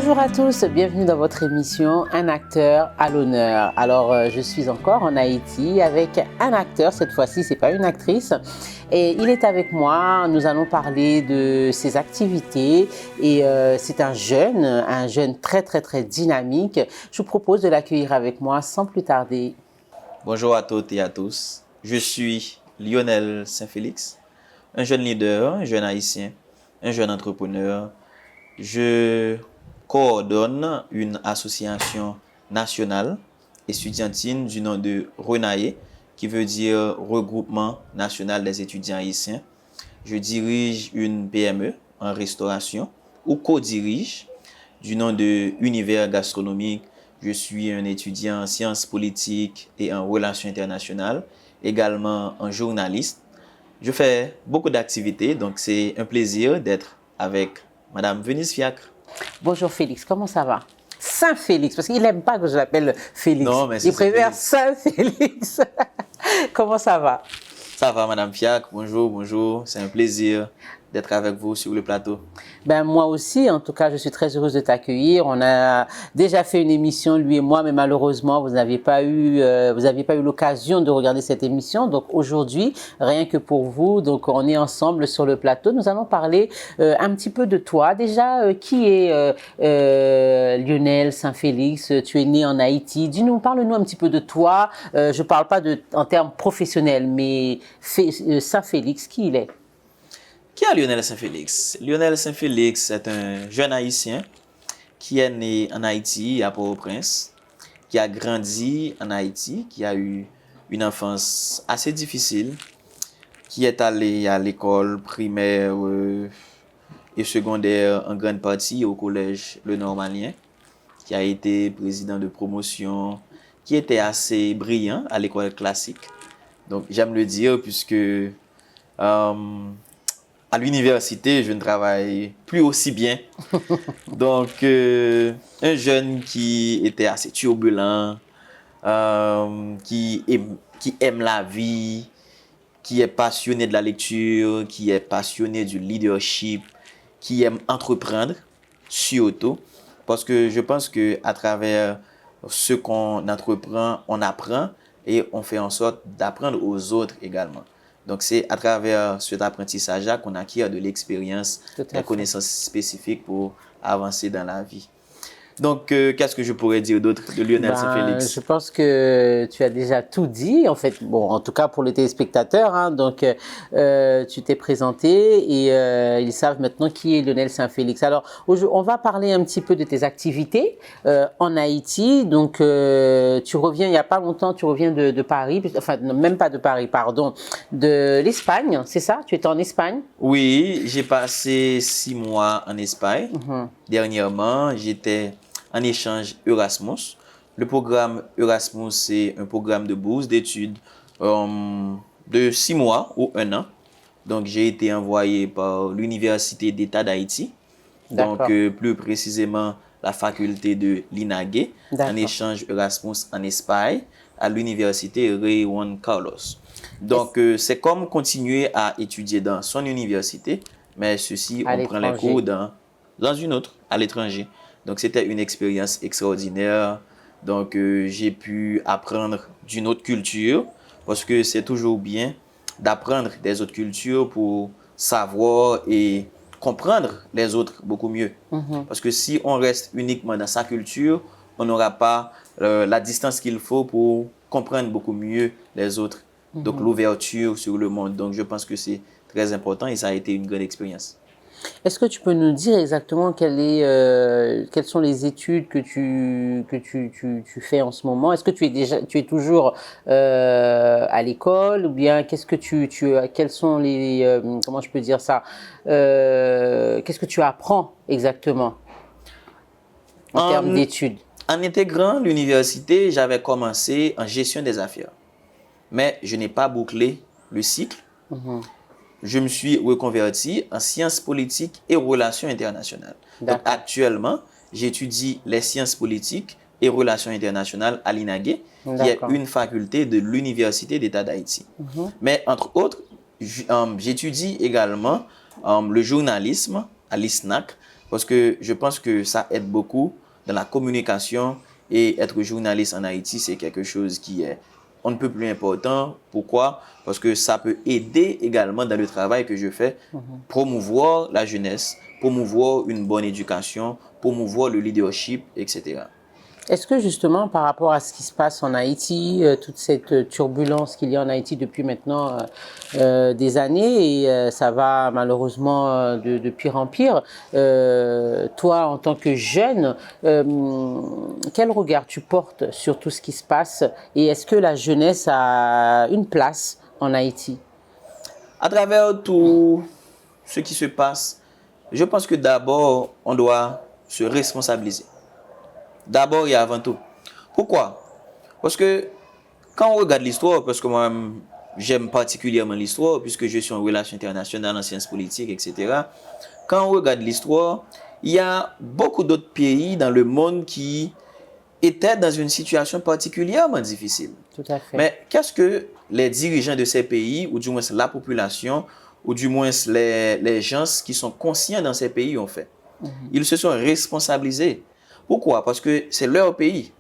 Bonjour à tous, bienvenue dans votre émission Un acteur à l'honneur. Alors je suis encore en Haïti avec un acteur, cette fois-ci c'est pas une actrice, et il est avec moi. Nous allons parler de ses activités et c'est un jeune très dynamique. Je vous propose de l'accueillir avec moi sans plus tarder. Bonjour à toutes et à tous, je suis Lionel Saint-Félix, un jeune leader, un jeune haïtien, un jeune entrepreneur. Je coordonne une association nationale estudiantine du nom de RENAE, qui veut dire Regroupement national des étudiants haïtiens. Je dirige une PME en restauration ou co-dirige du nom de Univers Gastronomique. Je suis un étudiant en sciences politiques et en relations internationales, également un journaliste. Je fais beaucoup d'activités, donc c'est un plaisir d'être avec Madame Venise Fiacre. Bonjour Félix, comment ça va? Saint-Félix, parce qu'il n'aime pas que je l'appelle Félix. Non, mais il préfère Saint-Félix. Comment ça va? Ça va, Madame Fiacre. Bonjour. C'est un plaisir d'être avec vous sur le plateau. Ben moi aussi, en tout cas, je suis très heureuse de t'accueillir. On a déjà fait une émission, lui et moi, mais malheureusement, vous n'aviez pas eu l'occasion de regarder cette émission. Donc aujourd'hui, rien que pour vous, donc on est ensemble sur le plateau. Nous allons parler un petit peu de toi. Déjà, qui est Lionel Saint-Félix? Tu es né en Haïti. Parle-nous un petit peu de toi. Je parle pas en termes professionnels, mais Saint-Félix, qui il est? Qui est Lionel Saint-Félix? Lionel Saint-Félix est un jeune haïtien qui est né en Haïti, à Port-au-Prince, qui a grandi en Haïti, qui a eu une enfance assez difficile, qui est allé à l'école primaire et secondaire en grande partie au collège Le Normalien, qui a été président de promotion, qui était assez brillant à l'école classique. Donc j'aime le dire puisque à l'université, je ne travaille plus aussi bien. Donc, un jeune qui était assez turbulent, qui aime la vie, qui est passionné de la lecture, qui est passionné du leadership, qui aime entreprendre, surtout. Parce que je pense qu'à travers ce qu'on entreprend, on apprend et on fait en sorte d'apprendre aux autres également. Donc, c'est à travers cet apprentissage-là qu'on acquiert de l'expérience, des connaissances spécifiques pour avancer dans la vie. Donc, qu'est-ce que je pourrais dire d'autre de Lionel Saint-Félix? Je pense que tu as déjà tout dit, en fait. Bon, en tout cas pour les téléspectateurs. Hein, donc, tu t'es présenté et ils savent maintenant qui est Lionel Saint-Félix. Alors, on va parler un petit peu de tes activités en Haïti. Donc, tu reviens, il n'y a pas longtemps, tu reviens de Paris, enfin, même pas de Paris, pardon, de l'Espagne, c'est ça? Tu étais en Espagne? Oui, j'ai passé 6 mois en Espagne. Dernièrement, j'étais en échange Erasmus. Le programme Erasmus, c'est un programme de bourse d'études de 6 mois ou 1 an. Donc, j'ai été envoyé par l'Université d'État d'Haïti. Donc, plus précisément, la faculté de l'INAGE, en échange Erasmus en Espagne, à l'Université Rey Juan Carlos. Donc, c'est comme continuer à étudier dans son université, mais ceci, on prend les cours dans une autre, à l'étranger. Donc, c'était une expérience extraordinaire. Donc, j'ai pu apprendre d'une autre culture parce que c'est toujours bien d'apprendre des autres cultures pour savoir et comprendre les autres beaucoup mieux. Parce que si on reste uniquement dans sa culture, on n'aura pas la distance qu'il faut pour comprendre beaucoup mieux les autres. Donc, l'ouverture sur le monde. Donc, je pense que c'est très important et ça a été une grande expérience. Est-ce que tu peux nous dire exactement quelles sont les études que tu fais en ce moment? Est-ce que tu es toujours à l'école ou bien quels sont les comment je peux dire ça? Qu'est-ce que tu apprends exactement en termes d'études? En intégrant l'université, j'avais commencé en gestion des affaires, mais je n'ai pas bouclé le cycle. Je me suis reconverti en sciences politiques et relations internationales. Donc actuellement, j'étudie les sciences politiques et relations internationales à l'INAGE, qui est une faculté de l'Université d'État d'Haïti. Mais entre autres, j'étudie également le journalisme à l'ISNAC, parce que je pense que ça aide beaucoup dans la communication et être journaliste en Haïti, c'est quelque chose qui est on ne peut plus important. Pourquoi? Parce que ça peut aider également dans le travail que je fais, promouvoir la jeunesse, promouvoir une bonne éducation, promouvoir le leadership, etc. Est-ce que justement, par rapport à ce qui se passe en Haïti, toute cette turbulence qu'il y a en Haïti depuis maintenant des années, et ça va malheureusement de pire en pire, toi, en tant que jeune, quel regard tu portes sur tout ce qui se passe, et est-ce que la jeunesse a une place en Haïti? À travers tout ce qui se passe, je pense que d'abord, on doit se responsabiliser. D'abord et avant tout. Pourquoi? Parce que quand on regarde l'histoire, parce que moi j'aime particulièrement l'histoire, puisque je suis en relations internationales, en sciences politiques, etc. Quand on regarde l'histoire, il y a beaucoup d'autres pays dans le monde qui étaient dans une situation particulièrement difficile. Tout à fait. Mais qu'est-ce que les dirigeants de ces pays, ou du moins la population, ou du moins les gens qui sont conscients dans ces pays ont fait? Ils se sont responsabilisés. Pourquoi? Parce que c'est leur pays.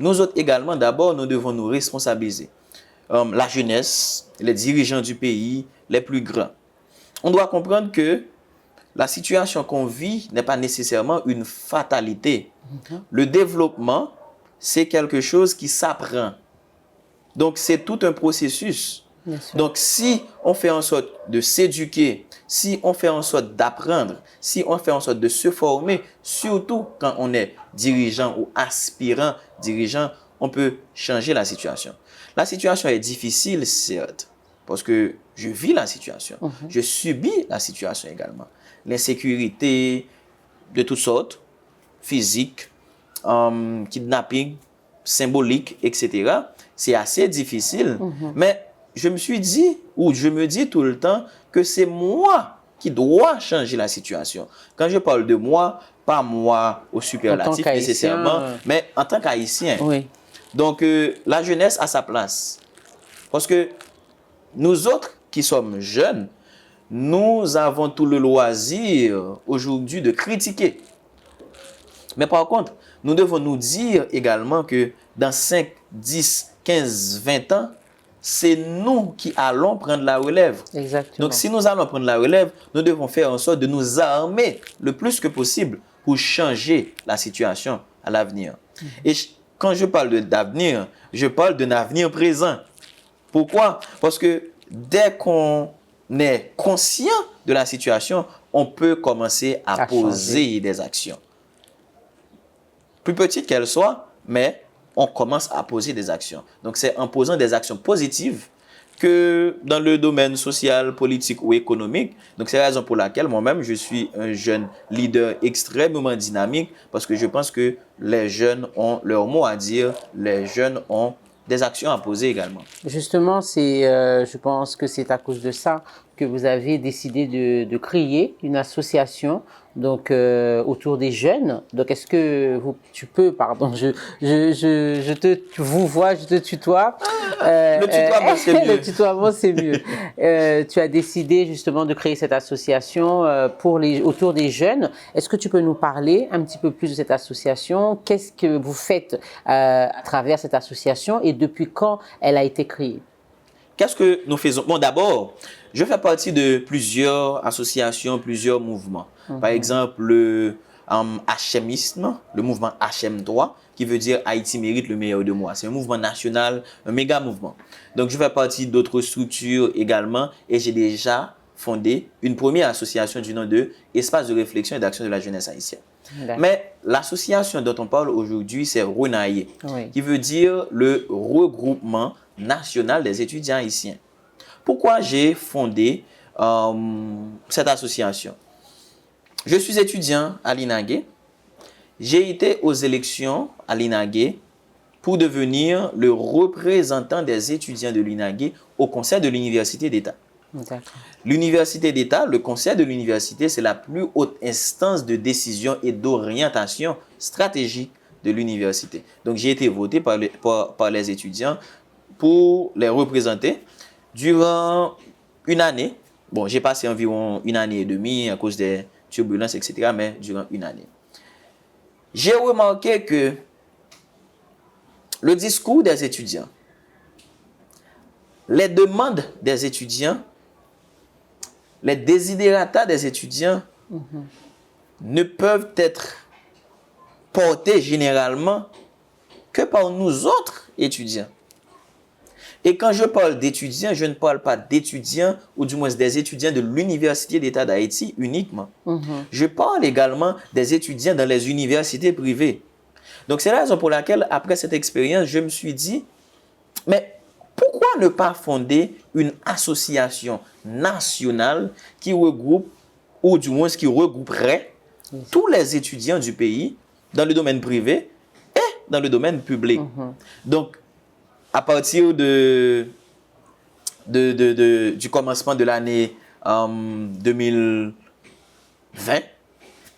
Nous autres également, d'abord, nous devons nous responsabiliser. La jeunesse, les dirigeants du pays, les plus grands. On doit comprendre que la situation qu'on vit n'est pas nécessairement une fatalité. Le développement, c'est quelque chose qui s'apprend. Donc, c'est tout un processus. Donc, si on fait en sorte de s'éduquer, si on fait en sorte d'apprendre, si on fait en sorte de se former, surtout quand on est dirigeant ou aspirant dirigeant, on peut changer la situation. La situation est difficile, certes, parce que je vis la situation. Je subis la situation également. L'insécurité de toutes sortes, physique, kidnapping, symbolique, etc. C'est assez difficile, mais je me suis dit, ou je me dis tout le temps, que c'est moi qui dois changer la situation. Quand je parle de moi, pas moi au superlatif nécessairement, mais en tant qu'Haïtien. Oui. Donc, la jeunesse a sa place. Parce que nous autres qui sommes jeunes, nous avons tout le loisir aujourd'hui de critiquer. Mais par contre, nous devons nous dire également que dans 5, 10, 15, 20 ans, c'est nous qui allons prendre la relève. Exactement. Donc, si nous allons prendre la relève, nous devons faire en sorte de nous armer le plus que possible pour changer la situation à l'avenir. Et quand je parle d'avenir, je parle d'un avenir présent. Pourquoi? Parce que dès qu'on est conscient de la situation, on peut commencer à poser des actions. Plus petites qu'elles soient, mais on commence à poser des actions. Donc, c'est en posant des actions positives que dans le domaine social, politique ou économique. Donc, c'est la raison pour laquelle moi-même, je suis un jeune leader extrêmement dynamique parce que je pense que les jeunes ont leur mot à dire, les jeunes ont des actions à poser également. Justement, je pense que c'est à cause de ça que vous avez décidé de créer une association donc autour des jeunes. Donc, est-ce que tu peux, pardon, je vous vois, je te tutoie. Le tutoiement, c'est mieux. Le tutoiement, c'est mieux. Tu as décidé justement de créer cette association autour des jeunes. Est-ce que tu peux nous parler un petit peu plus de cette association? Qu'est-ce que vous faites à travers cette association et depuis quand elle a été créée? Qu'est-ce que nous faisons? Bon, d'abord, je fais partie de plusieurs associations, plusieurs mouvements. Par exemple, le HMisme, le mouvement HM3, qui veut dire Haïti mérite le meilleur de moi. C'est un mouvement national, un méga mouvement. Donc, je fais partie d'autres structures également et j'ai déjà fondé une première association du nom de Espace de réflexion et d'action de la jeunesse haïtienne. Mais l'association dont on parle aujourd'hui, c'est RENAIE, qui veut dire le regroupement national des étudiants haïtiens. Pourquoi j'ai fondé cette association? Je suis étudiant à l'INAGUE. J'ai été aux élections à l'INAGUE pour devenir le représentant des étudiants de l'INAGUE au conseil de l'université d'État. L'université d'État, le conseil de l'université, c'est la plus haute instance de décision et d'orientation stratégique de l'université. Donc, j'ai été voté par les étudiants pour les représenter durant une année. Bon, j'ai passé environ une année et demie à cause des turbulences, etc., mais durant une année. J'ai remarqué que le discours des étudiants, les demandes des étudiants, les desiderata des étudiants ne peuvent être portés généralement que par nous autres étudiants. Et quand je parle d'étudiants, je ne parle pas d'étudiants ou du moins des étudiants de l'Université d'État d'Haïti uniquement. Je parle également des étudiants dans les universités privées. Donc c'est la raison pour laquelle, après cette expérience, je me suis dit, mais pourquoi ne pas fonder une association nationale qui regroupe, ou du moins qui regrouperait tous les étudiants du pays dans le domaine privé et dans le domaine public. Donc, à partir du commencement de l'année 2020,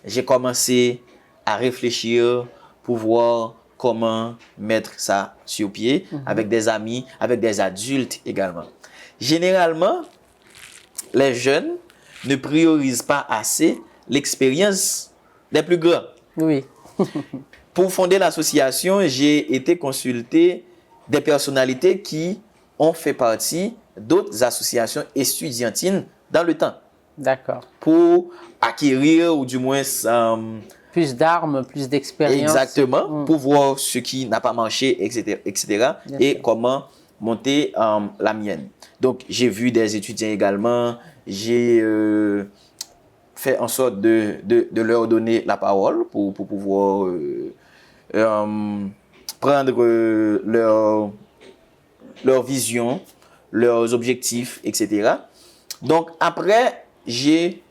j'ai commencé à réfléchir pour voir comment mettre ça sur pied avec des amis, avec des adultes également. Généralement, les jeunes ne priorisent pas assez l'expérience des plus grands. Oui. Pour fonder l'association, j'ai été consulter des personnalités qui ont fait partie d'autres associations estudiantines dans le temps. D'accord. Pour acquérir ou du moins plus d'armes, plus d'expérience. Exactement, pour voir ce qui n'a pas marché, etc. et comment monter la mienne. Donc, j'ai vu des étudiants également, j'ai fait en sorte de leur donner la parole pour pouvoir prendre leur vision, leurs objectifs, etc. Donc, après, j'ai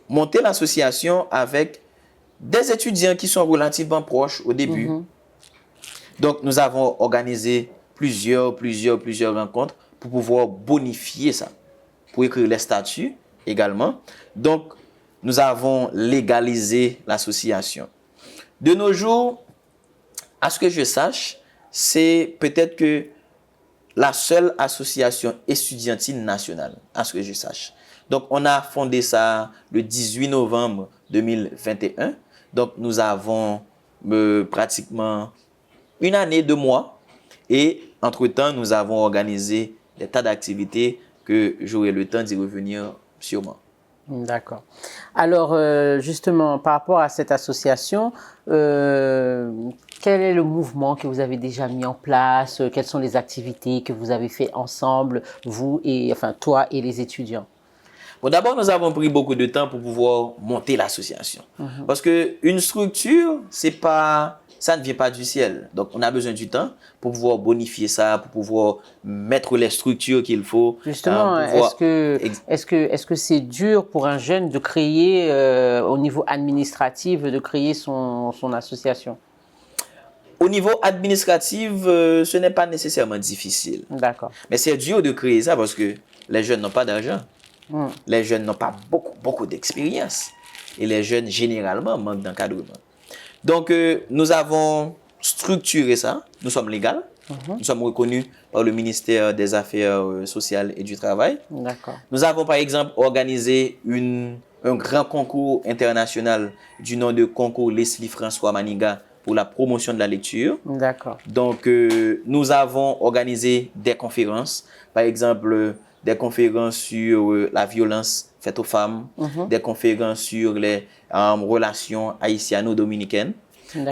monté l'association avec des étudiants qui sont relativement proches au début. Donc, nous avons organisé plusieurs rencontres pour pouvoir bonifier ça, pour écrire les statuts également. Donc, nous avons légalisé l'association. De nos jours, à ce que je sache, c'est peut-être que la seule association estudiantine nationale, à ce que je sache. Donc, on a fondé ça le 18 novembre 2021. Donc, nous avons pratiquement une année, 2 mois. Et entre-temps, nous avons organisé des tas d'activités que j'aurai le temps d'y revenir sûrement. D'accord. Alors, justement, par rapport à cette association, quel est le mouvement que vous avez déjà mis en place? Quelles sont les activités que vous avez fait ensemble, vous et, enfin, toi et les étudiants? Bon, d'abord, nous avons pris beaucoup de temps pour pouvoir monter l'association. Parce qu'une structure, ça ne vient pas du ciel. Donc, on a besoin du temps pour pouvoir bonifier ça, pour pouvoir mettre les structures qu'il faut. Justement, est-ce que c'est dur pour un jeune de créer, au niveau administratif, de créer son association? Au niveau administratif, ce n'est pas nécessairement difficile. D'accord. Mais c'est dur de créer ça parce que les jeunes n'ont pas d'argent. Les jeunes n'ont pas beaucoup d'expérience. Et les jeunes, généralement, manquent d'encadrement. Donc, nous avons structuré ça. Nous sommes légaux. Nous sommes reconnus par le ministère des Affaires sociales et du Travail. D'accord. Nous avons, par exemple, organisé un grand concours international du nom de concours Leslie François Maniga pour la promotion de la lecture. D'accord. Donc, nous avons organisé des conférences. Par exemple, des conférences sur la violence faite aux femmes, des conférences sur les relations haïtiano-dominicaines.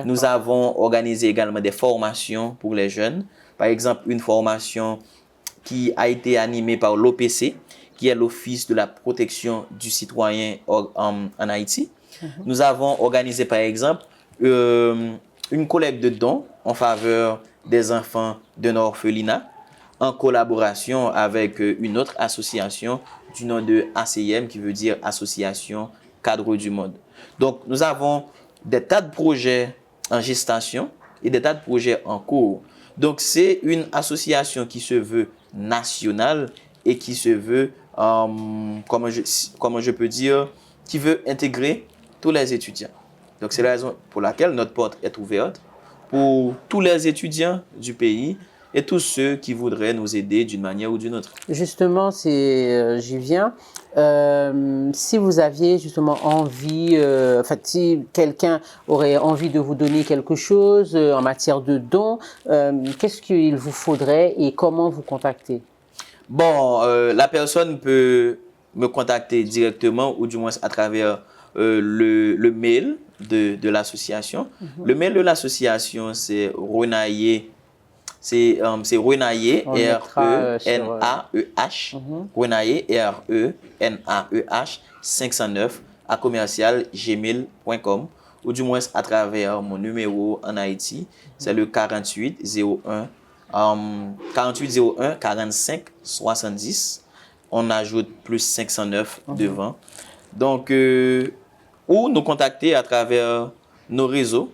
Nous avons organisé également des formations pour les jeunes. Par exemple, une formation qui a été animée par l'OPC, qui est l'Office de la protection du citoyen en Haïti. Nous avons organisé, par exemple, une collecte de dons en faveur des enfants d'un orphelinat, en collaboration avec une autre association du nom de ACM, qui veut dire Association Cadre du Monde. Donc, nous avons des tas de projets en gestation et des tas de projets en cours. Donc, c'est une association qui se veut nationale et qui se veut, comment je peux dire, qui veut intégrer tous les étudiants. Donc, c'est la raison pour laquelle notre porte est ouverte pour tous les étudiants du pays et tous ceux qui voudraient nous aider d'une manière ou d'une autre. Justement, j'y viens. Si vous aviez justement envie, si quelqu'un aurait envie de vous donner quelque chose en matière de dons, qu'est-ce qu'il vous faudrait et comment vous contacter? Bon, la personne peut me contacter directement ou du moins à travers le mail de l'association. Le mail de l'association, c'est Renaye. C'est Renaye, R-E-N-A-E-H, Renaye, R-E-N-A-E-H, 509, à commercial gmail.com, ou du moins à travers mon numéro en Haïti, c'est le 4801 45 70. On ajoute plus 509 devant. Donc, ou nous contacter à travers nos réseaux.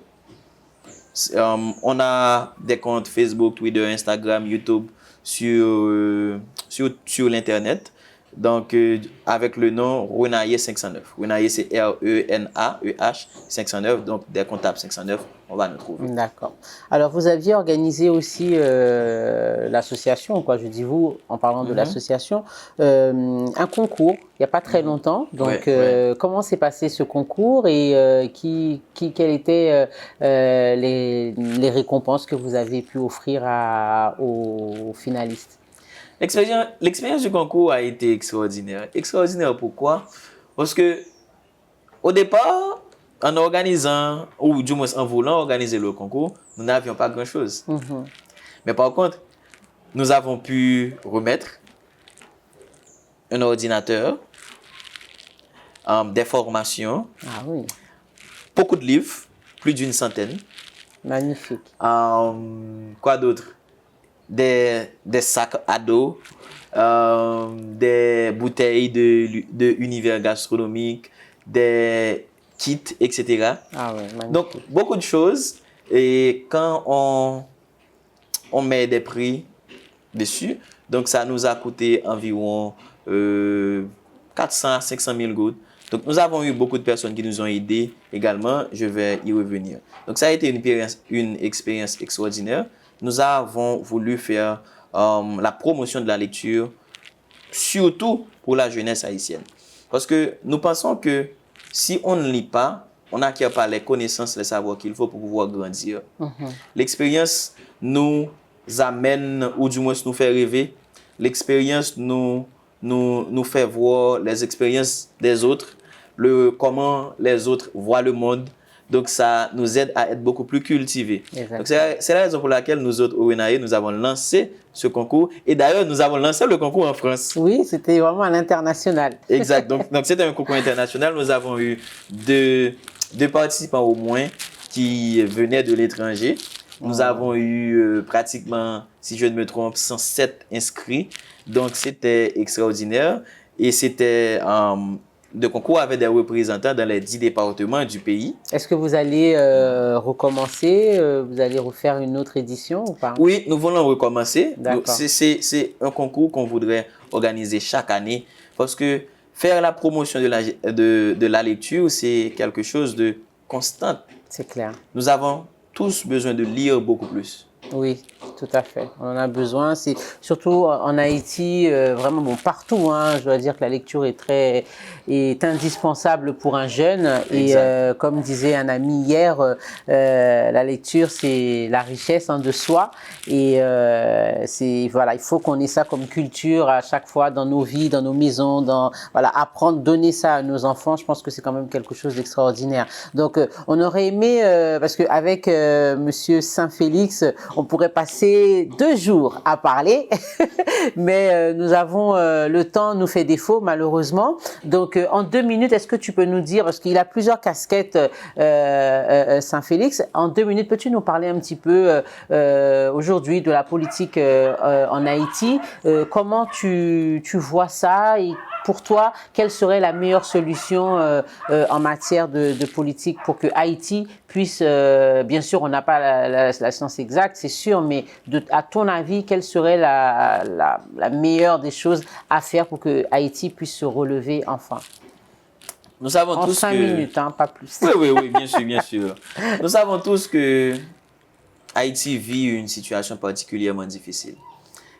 On a des comptes Facebook, Twitter, Instagram, YouTube sur l'Internet. Donc, avec le nom Renaye 509. Renaye, c'est R-E-N-A-E-H 509. Donc, dès qu'on tape 509, on va nous trouver. D'accord. Alors, vous aviez organisé aussi l'association, quoi. Je dis vous, en parlant de l'association, un concours il n'y a pas très longtemps. Donc, comment s'est passé ce concours et quelles étaient les récompenses que vous avez pu offrir aux finalistes? L'expérience du concours a été extraordinaire. Extraordinaire pourquoi? Parce que au départ, en organisant, ou du moins en voulant organiser le concours, nous n'avions pas grand-chose. Mais par contre, nous avons pu remettre un ordinateur, des formations, beaucoup de livres, plus d'une centaine. Magnifique. Quoi d'autre? Des sacs à dos, des bouteilles de univers gastronomique, des kits, etc. Donc, beaucoup de choses. Et quand on met des prix dessus, donc ça nous a coûté environ 400 à 500 000 gouttes. Donc, nous avons eu beaucoup de personnes qui nous ont aidés également. Je vais y revenir. Donc, ça a été une expérience extraordinaire. Nous avons voulu faire la promotion de la lecture, surtout pour la jeunesse haïtienne. Parce que nous pensons que si on ne lit pas, on n'acquiert pas les connaissances, les savoirs qu'il faut pour pouvoir grandir. L'expérience nous amène, ou du moins nous fait rêver. L'expérience nous fait voir les expériences des autres, comment les autres voient le monde. Donc, ça nous aide à être beaucoup plus cultivés. Donc, c'est la raison pour laquelle nous autres, au Renaye, nous avons lancé ce concours. Et d'ailleurs, nous avons lancé le concours en France. Oui, c'était vraiment à l'international. Exact. Donc c'était un concours international. Nous avons eu deux participants au moins qui venaient de l'étranger. Nous avons eu pratiquement, si je ne me trompe, 107 inscrits. Donc, c'était extraordinaire. Et c'était... le concours avait des représentants dans les 10 départements du pays. Est-ce que vous allez recommencer? Vous allez refaire une autre édition ou pas? Oui, nous voulons recommencer. C'est un concours qu'on voudrait organiser chaque année parce que faire la promotion de la lecture, c'est quelque chose de constant. C'est clair. Nous avons tous besoin de lire beaucoup plus. Oui, tout à fait. On en a besoin. C'est surtout en Haïti, vraiment bon partout. Je dois dire que la lecture est indispensable pour un jeune. Et comme disait un ami hier, la lecture c'est la richesse de soi. Et voilà, il faut qu'on ait ça comme culture à chaque fois dans nos vies, dans nos maisons, apprendre, donner ça à nos enfants. Je pense que c'est quand même quelque chose d'extraordinaire. Donc, on aurait aimé parce qu'avec Monsieur Saint-Félix, on pourrait passer 2 jours à parler, mais nous avons le temps nous fait défaut malheureusement. Donc en 2 minutes, est-ce que tu peux nous dire, parce qu'il a plusieurs casquettes Saint-Félix, en 2 minutes, peux-tu nous parler un petit peu aujourd'hui de la politique en Haïti? Comment tu vois ça et pour toi, quelle serait la meilleure solution en matière de politique pour que Haïti puisse, bien sûr, on n'a pas la science exacte, c'est sûr, mais à ton avis, quelle serait la meilleure des choses à faire pour que Haïti puisse se relever enfin? Nous savons en tous 5 minutes, pas plus. Oui, bien sûr, bien sûr. Nous savons tous que Haïti vit une situation particulièrement difficile.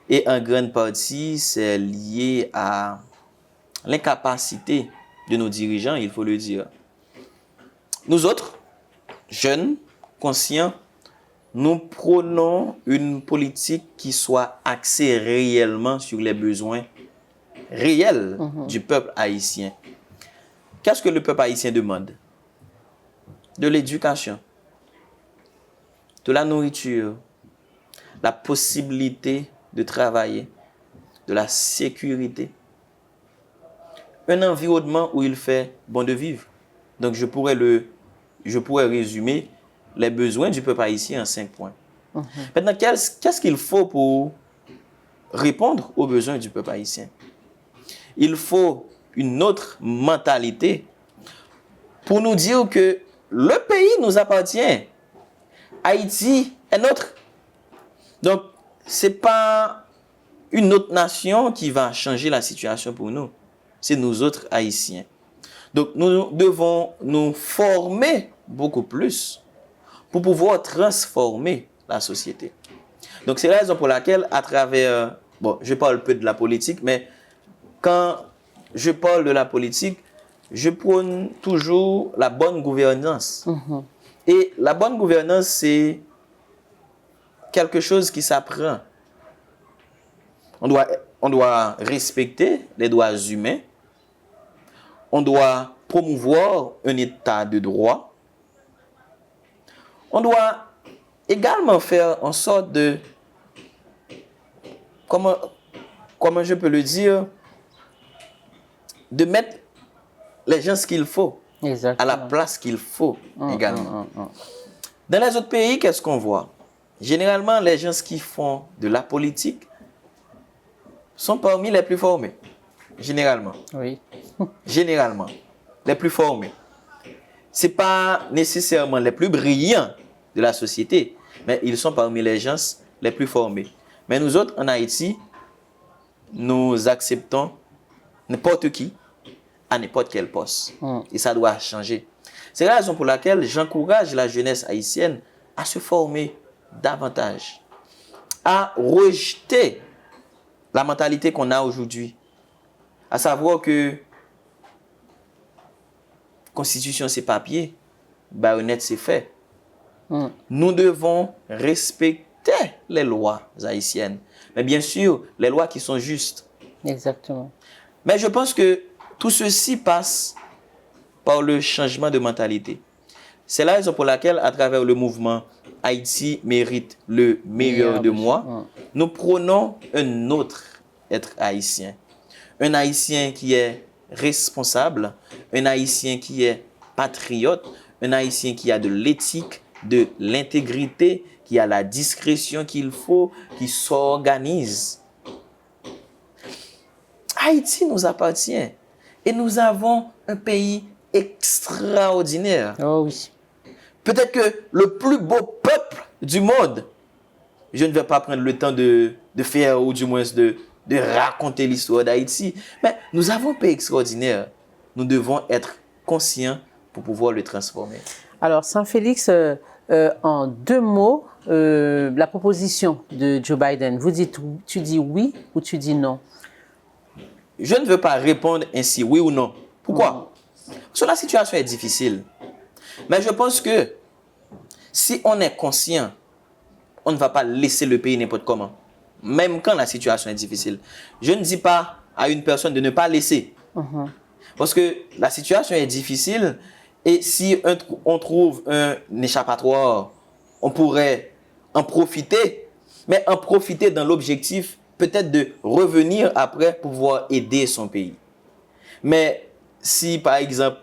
Et en grande partie, c'est lié à l'incapacité de nos dirigeants, il faut le dire. Nous autres, jeunes, conscients, nous prônons une politique qui soit axée réellement sur les besoins réels du peuple haïtien. Qu'est-ce que le peuple haïtien demande? De l'éducation, de la nourriture, la possibilité de travailler, de la sécurité, un environnement où il fait bon de vivre. Donc je pourrais résumer les besoins du peuple haïtien en 5 points. Maintenant, qu'est-ce qu'il faut pour répondre aux besoins du peuple haïtien? Il faut une autre mentalité pour nous dire que le pays nous appartient. Haïti est notre. Donc, ce n'est pas une autre nation qui va changer la situation pour nous. C'est nous autres Haïtiens. Donc, nous devons nous former beaucoup plus pour pouvoir transformer la société. Donc, c'est la raison pour laquelle, à travers... Bon, je parle peu de la politique, mais quand je parle de la politique, je prône toujours la bonne gouvernance. Et la bonne gouvernance, c'est quelque chose qui s'apprend. On doit respecter les droits humains. On doit promouvoir un état de droit. On doit également faire en sorte de, comment je peux le dire, de mettre les gens ce qu'il faut, à la place qu'il faut également. Dans les autres pays, qu'est-ce qu'on voit? Généralement, les gens qui font de la politique sont parmi les plus formés. Généralement. Oui. Généralement. Les plus formés. Ce n'est pas nécessairement les plus brillants de la société, mais ils sont parmi les gens les plus formés. Mais nous autres, en Haïti, nous acceptons n'importe qui à n'importe quel poste. Et ça doit changer. C'est la raison pour laquelle j'encourage la jeunesse haïtienne à se former davantage, à rejeter la mentalité qu'on a aujourd'hui, à savoir que Constitution c'est papier, baïonnette c'est fait. Nous devons respecter les lois haïtiennes, mais bien sûr les lois qui sont justes. Exactement. Mais je pense que tout ceci passe par le changement de mentalité. C'est la raison pour laquelle, à travers le mouvement Haïti mérite le meilleur de moi, nous prônons un autre être haïtien. Un haïtien qui est responsable, un haïtien qui est patriote, un haïtien qui a de l'éthique, de l'intégrité, qui a la discrétion qu'il faut, qui s'organise. Haïti nous appartient et nous avons un pays extraordinaire. Oh oui. Peut-être que le plus beau peuple du monde, je ne vais pas prendre le temps de faire ou du moins de raconter l'histoire d'Haïti, mais nous avons un pays extraordinaire. Nous devons être conscients pour pouvoir le transformer. Alors, Saint-Félix, en 2 mots, la proposition de Joe Biden, tu dis oui ou tu dis non? Je ne veux pas répondre ainsi, oui ou non. Pourquoi? Parce que la situation est difficile. Mais je pense que si on est conscient, on ne va pas laisser le pays n'importe comment. Même quand la situation est difficile. Je ne dis pas à une personne de ne pas laisser. Parce que la situation est difficile et si on trouve un échappatoire, on pourrait en profiter, mais en profiter dans l'objectif peut-être de revenir après pour pouvoir aider son pays. Mais si par exemple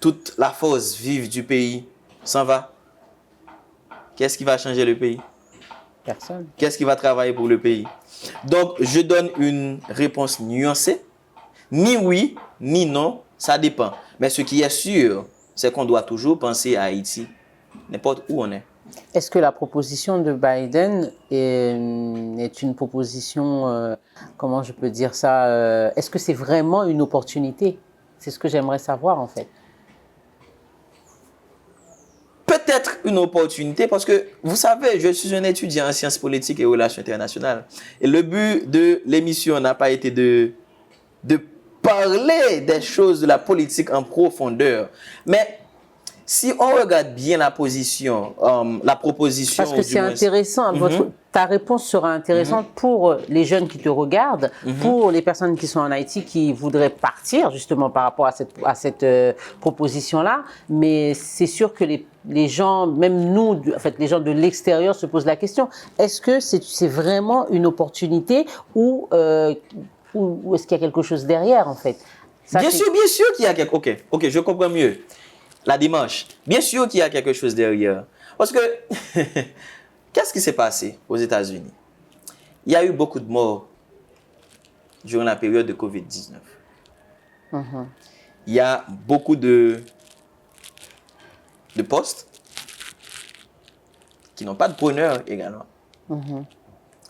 toute la force vive du pays s'en va, qu'est-ce qui va changer le pays? Personne. Qu'est-ce qui va travailler pour le pays? Donc, je donne une réponse nuancée. Ni oui, ni non, ça dépend. Mais ce qui est sûr, c'est qu'on doit toujours penser à Haïti, n'importe où on est. Est-ce que la proposition de Biden est une proposition, comment je peux dire ça, est-ce que c'est vraiment une opportunité? C'est ce que j'aimerais savoir en fait. peut-être une opportunité parce que, vous savez, je suis un étudiant en sciences politiques et relations internationales. Et le but de l'émission n'a pas été de parler des choses de la politique en profondeur. Mais si on regarde bien la position, la proposition... Parce que c'est intéressant, ta réponse sera intéressante pour les jeunes qui te regardent, pour les personnes qui sont en Haïti qui voudraient partir justement par rapport à cette proposition-là. Mais c'est sûr que les gens, même nous, en fait, les gens de l'extérieur se posent la question, est-ce que c'est vraiment une opportunité ou est-ce qu'il y a quelque chose derrière en fait? Ça, bien sûr qu'il y a quelque chose. Ok, je comprends mieux. La démarche. Bien sûr qu'il y a quelque chose derrière. Parce que, qu'est-ce qui s'est passé aux États-Unis? Il y a eu beaucoup de morts durant la période de COVID-19. Il y a beaucoup de postes qui n'ont pas de bonheur également.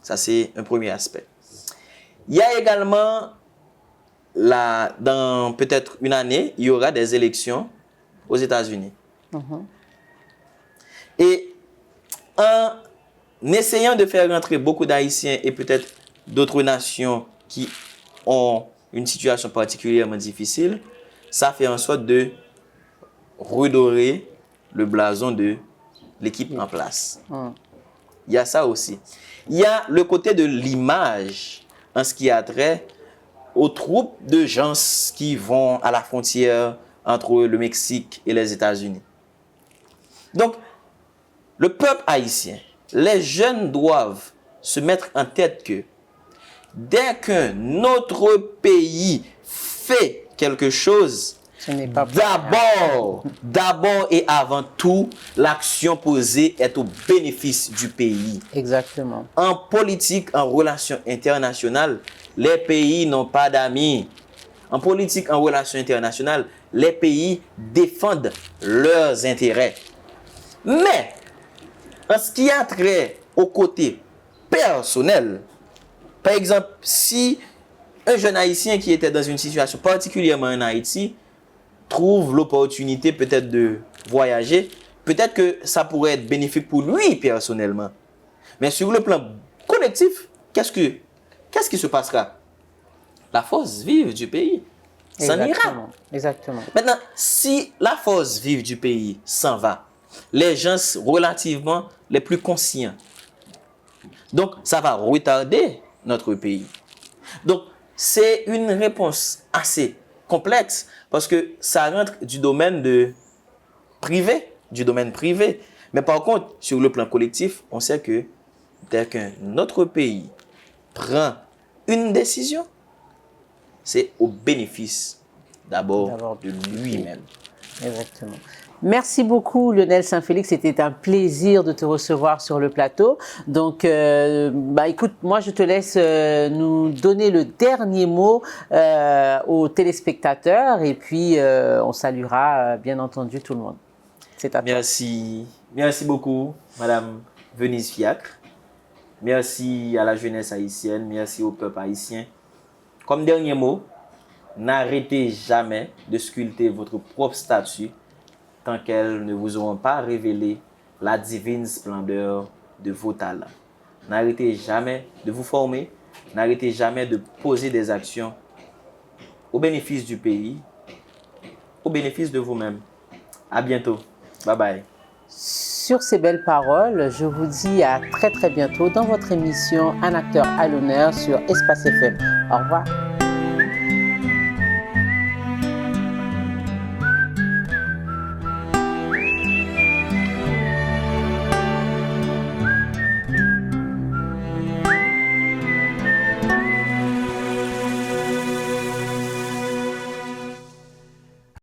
Ça, c'est un premier aspect. Il y a également, dans peut-être une année, il y aura des élections aux États-Unis. Et en essayant de faire rentrer beaucoup d'Haïtiens et peut-être d'autres nations qui ont une situation particulièrement difficile, ça fait en sorte de redorer le blason de l'équipe en place. Il y a ça aussi. Il y a le côté de l'image en ce qui a trait aux troupes de gens qui vont à la frontière entre le Mexique et les États-Unis. Donc, le peuple haïtien, les jeunes doivent se mettre en tête que dès qu'un autre pays fait quelque chose, d'abord et avant tout, l'action posée est au bénéfice du pays. Exactement. En politique, en relations internationales, les pays n'ont pas d'amis. En politique, en relations internationales, les pays défendent leurs intérêts. Mais, en ce qui a trait au côté personnel, par exemple, si un jeune Haïtien qui était dans une situation particulièrement en Haïti trouve l'opportunité peut-être de voyager, peut-être que ça pourrait être bénéfique pour lui personnellement. Mais sur le plan collectif, qu'est-ce qui se passera? La force vive du pays s'en ira. Exactement. Maintenant, si la force vive du pays s'en va, les gens relativement les plus conscients, donc ça va retarder notre pays. Donc, c'est une réponse assez complexe parce que ça rentre du domaine privé. Mais par contre, sur le plan collectif, on sait que dès qu'un autre pays prend une décision, c'est au bénéfice d'abord de lui-même. Exactement. Merci beaucoup Lionel Saint-Félix, c'était un plaisir de te recevoir sur le plateau. Donc, écoute, moi je te laisse nous donner le dernier mot aux téléspectateurs et puis on saluera bien entendu tout le monde. C'est à toi. Merci beaucoup Madame Venise Fiacre. Merci à la jeunesse haïtienne, merci au peuple haïtien. Comme dernier mot, n'arrêtez jamais de sculpter votre propre statue tant qu'elles ne vous auront pas révélé la divine splendeur de vos talents. N'arrêtez jamais de vous former, n'arrêtez jamais de poser des actions au bénéfice du pays, au bénéfice de vous-même. À bientôt. Bye bye. Sur ces belles paroles, je vous dis à très très bientôt dans votre émission Un acteur à l'honneur sur Espace FM. Au revoir.